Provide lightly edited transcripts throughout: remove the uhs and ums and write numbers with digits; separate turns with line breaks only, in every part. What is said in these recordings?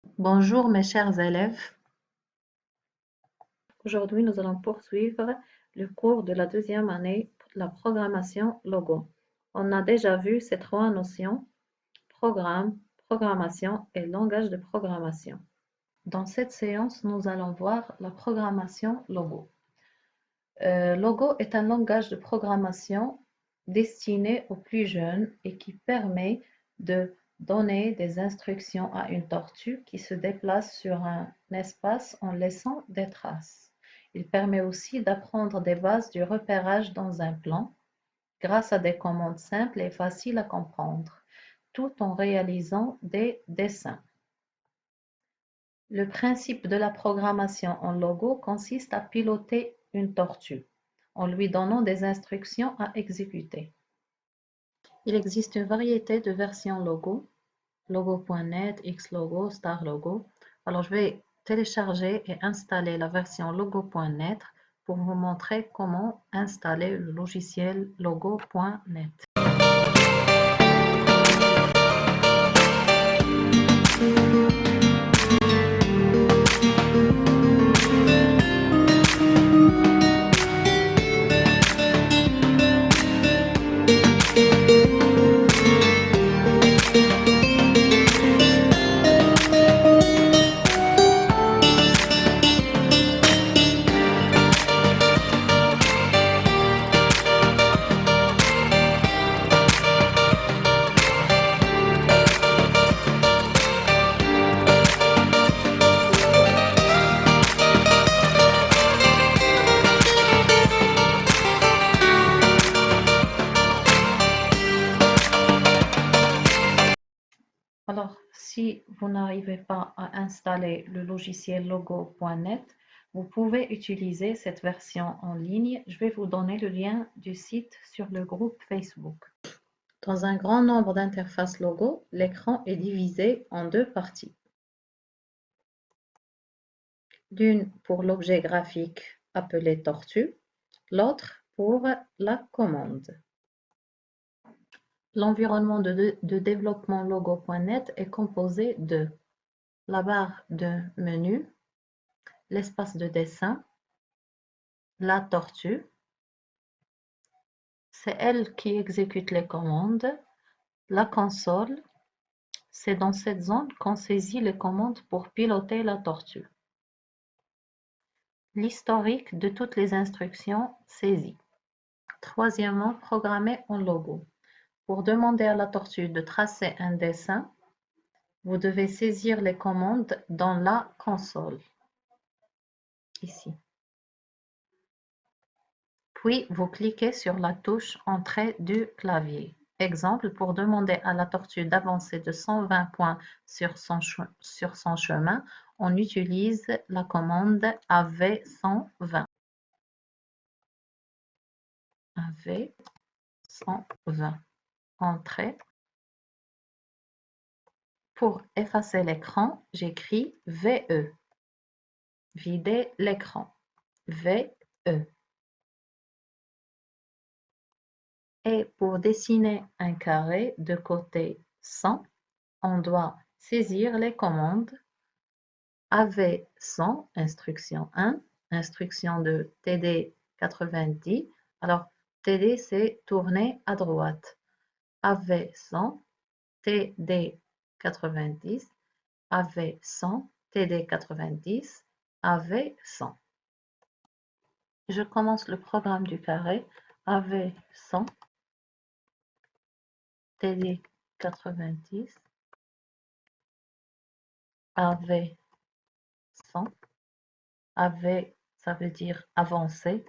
Bonjour mes chers élèves. Aujourd'hui, nous allons poursuivre le cours de la deuxième année de la programmation logo. On a déjà vu ces trois notions, programme, programmation et langage de programmation. Dans cette séance, nous allons voir la programmation logo. Logo est un langage de programmation destiné aux plus jeunes et qui permet de donner des instructions à une tortue qui se déplace sur un espace en laissant des traces. Il permet aussi d'apprendre des bases du repérage dans un plan grâce à des commandes simples et faciles à comprendre, tout en réalisant des dessins. Le principe de la programmation en logo consiste à piloter une tortue en lui donnant des instructions à exécuter. Il existe une variété de versions logo, logo.net, Xlogo, Starlogo. Alors je vais télécharger et installer la version logo.net pour vous montrer comment installer le logiciel logo.net. Alors, si vous n'arrivez pas à installer le logiciel logo.net, vous pouvez utiliser cette version en ligne. Je vais vous donner le lien du site sur le groupe Facebook. Dans un grand nombre d'interfaces logo, l'écran est divisé en deux parties. L'une pour l'objet graphique appelé tortue, l'autre pour la commande. L'environnement de développement logo.net est composé de la barre de menu, l'espace de dessin, la tortue, c'est elle qui exécute les commandes, la console, c'est dans cette zone qu'on saisit les commandes pour piloter la tortue. L'historique de toutes les instructions saisies. Troisièmement, programmer en logo. Pour demander à la tortue de tracer un dessin, vous devez saisir les commandes dans la console, ici. Puis, vous cliquez sur la touche Entrée du clavier. Exemple, pour demander à la tortue d'avancer de 120 points sur son chemin, on utilise la commande AV 120. AV 120. Entrée. Pour effacer l'écran, j'écris VE. Vider l'écran. VE. Et pour dessiner un carré de côté 100, on doit saisir les commandes AV 100, instruction 1, instruction de TD 90. Alors, TD, c'est tourner à droite. AV 100, TD 90, AV 100, TD 90, AV 100. Je commence le programme du carré. AV 100, TD 90, AV 100. AV, ça veut dire avancer,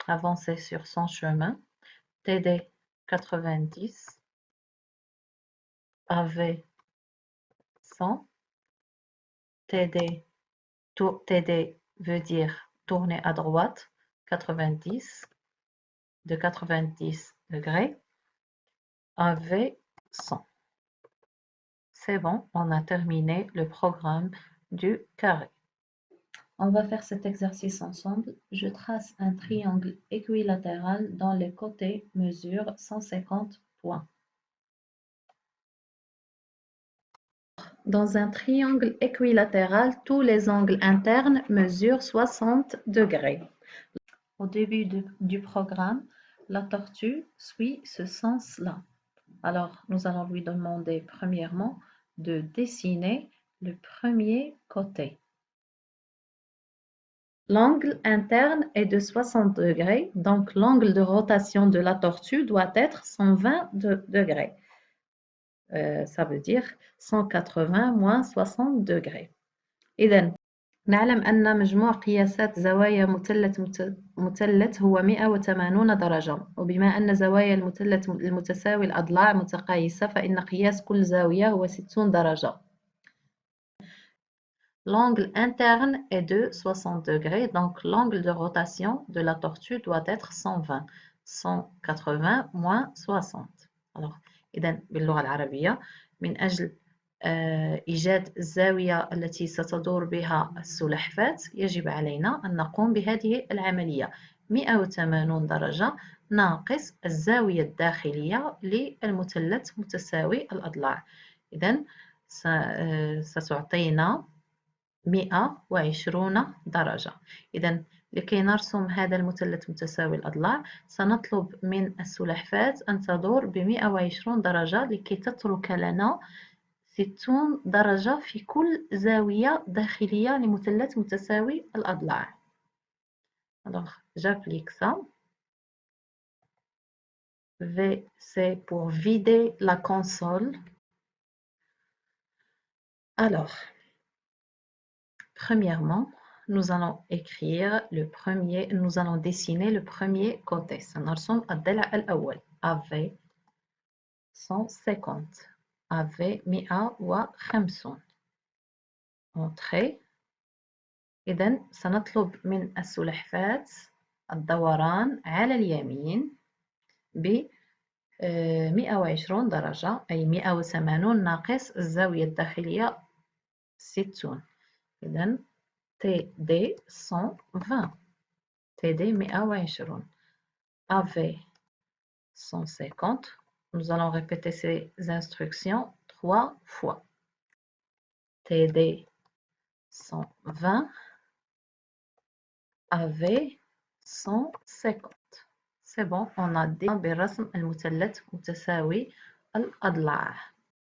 avancer sur son chemin. TD 90, AV 100, TD veut dire tourner à droite, 90, de 90 degrés, AV 100. C'est bon, on a terminé le programme du carré. On va faire cet exercice ensemble. Je trace un triangle équilatéral dont les côtés mesurent 150 points. Dans un triangle équilatéral, tous les angles internes mesurent 60 degrés. Au début du programme, la tortue suit ce sens-là. Alors, nous allons lui demander premièrement de dessiner le premier côté. L'angle interne est de 60 degrés, donc l'angle de rotation de la tortue doit être 120 degrés. Ça veut dire 180 moins 60 degrés. إذن نعلم أن مجموع قياسات زوايا مثلث هو 180 درجة، وبما أن زوايا المثلث المتساوي الأضلاع متقايسة فإن قياس كل زاوية هو 60 درجة. L'angle interne est de 60 degrés, donc l'angle de rotation de la tortue doit être 120. 180 moins 60. Alors, إذن باللغة العربية من أجل إيجاد الزاوية التي ستدور بها السلحفاة يجب علينا أن نقوم بهذه العملية 180 درجة ناقص الزاوية الداخلية للمثلث متساوي الأضلاع. إذن ستعطينا 120 درجة. إذن لكي نرسم هذا المثلث متساوي الأضلاع سنطلب من السلحفاة أن تدور ب120 درجة لكي تترك لنا 60 درجة في كل زاوية داخلية لمثلث متساوي الأضلاع. Alors, j'applique ça. V, c'est pour vider la console. Alors, premièrement, nous allons dessiner le premier côté. سنرسم الضلع الأول. AV 150. AV 150. Entrée. إذن سنطلب من السلحفاة الدوران على اليمين ب 120 درجة أي 180 ناقص الزاوية الداخلية 60. إذن TD 120. TD 120. AV 150. Nous allons répéter ces instructions 3 fois. TD 120. AV 150. C'est bon, on a déjà بالرسم المثلث متساوي الأضلاع.